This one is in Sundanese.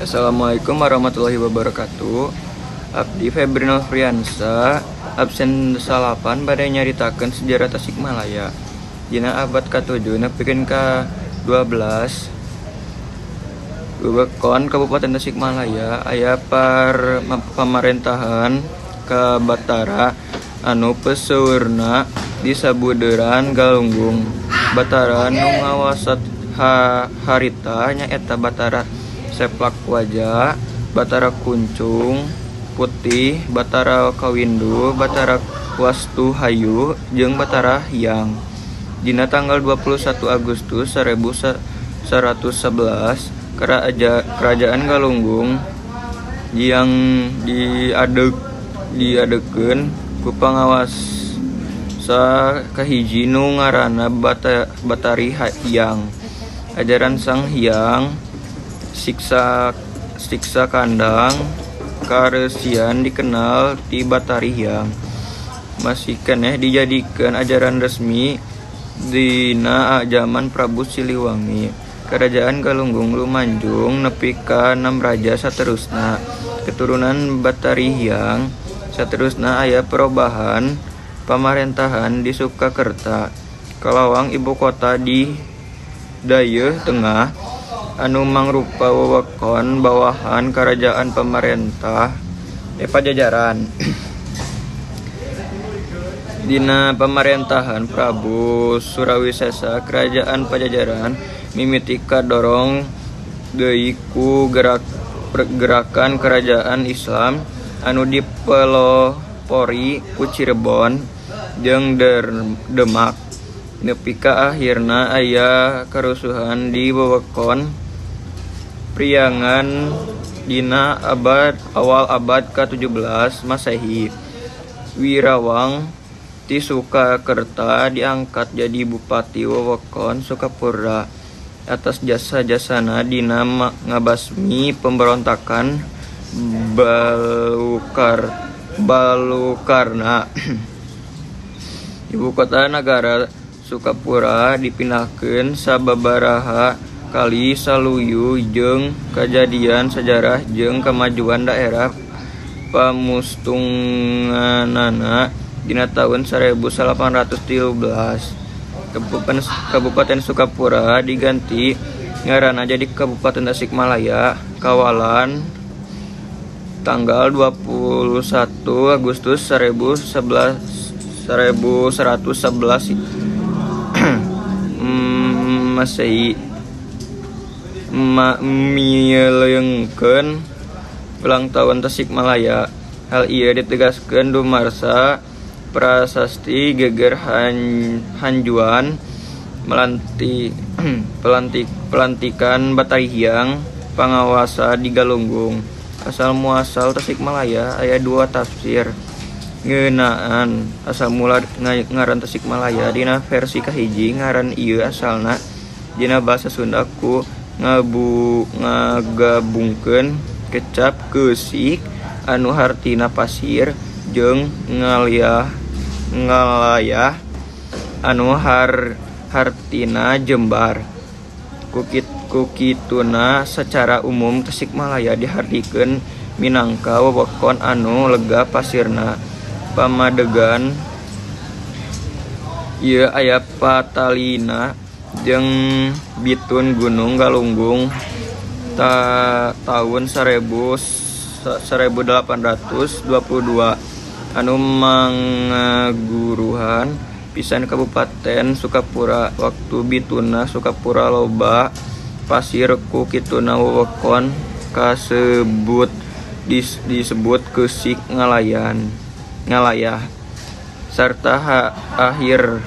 Assalamualaikum warahmatullahi wabarakatuh. Abdi Febri Nofriansa absen salapan pada nyaritakan sejarah Tasikmalaya dina abad ke-7 nepikeun ka 12 wewengkon Kabupaten Tasikmalaya aya pamarentahan ka Batara anu peseueurna di Sabudeuran Galunggung. Batara nu ngawasat harita nyaeta Batara Seplak Wajah, Batara Kuncung Putih, Batara Kawindu, Batara Wastu Hayu, jeung Batara Hyang. Dina tanggal 21 Agustus 1111 Kerajaan Galunggung yang diadegeun ku pangawasa kahiji nu ngaranna Batari Hyang. Ajaran Sang Hyang siksa kandang karesian dikenal di Batari Hyang masih keneh dijadikan ajaran resmi dina zaman Prabu Siliwangi. Kerajaan Galunggung lumanjung nepi ka 6 raja saterusna. Keturunan Batari Hyang saterusna aya perubahan pamarentahan di Sukakerta kalawang ibu kota di Dayeuh Tengah anu mangrupa wewengkon bawahan kerajaan pemerintah Pajajaran. Dina pemerintahan Prabu Surawisesa, kerajaan Pajajaran mimiti kadorong deui ku gerakan kerajaan Islam anu dipelopori ku Cirebon jeung Demak. Nepi ka akhirna aya kerusuhan di wewengkon Priangan dina awal abad ke-17 Masehi. Wirawang ti Sukakerta diangkat jadi bupati wewengkon Sukapura atas jasa-jasana dina ngabasmi pemberontakan Balukarna. Ibu kota negara Sukapura dipindahkeun sababaraha kali saluyu jeung kajadian sejarah jeung kemajuan daerah pamustunganana dina taun 1813. Kabupaten Sukapura diganti ngaranna jadi Kabupaten Tasikmalaya kawalan tanggal 21 Agustus 1111 Masehi mileungkeun ulang tahun Tasikmalaya. Hal ieu ditegaskeun dumarsa prasasti Geger Hanjuan pelantikan Batari Hyang pangawasa di Galunggung. Asal muasal Tasikmalaya aya 2 tafsir ngeunaan. Asal mula ngaran Tasikmalaya dina versi kahiji ngaran ieu asalna dina basa Sunda ku ngagabungkeun kecap keusik anu hartina pasir jeung ngalayah anu hartina jembar. Kukituna secara umum Tasikmalaya dihartikeun minangka wewengkon anu lega pasirna. Pamadegan ieu aya patalina jeung bitun Gunung Galunggung tahun 1822 anu mangaguruhan pisan Kabupaten Sukapura. Waktu bituna Sukapura loba pasir ku kituna wewengkon disebut keusik ngalayah sarta akhir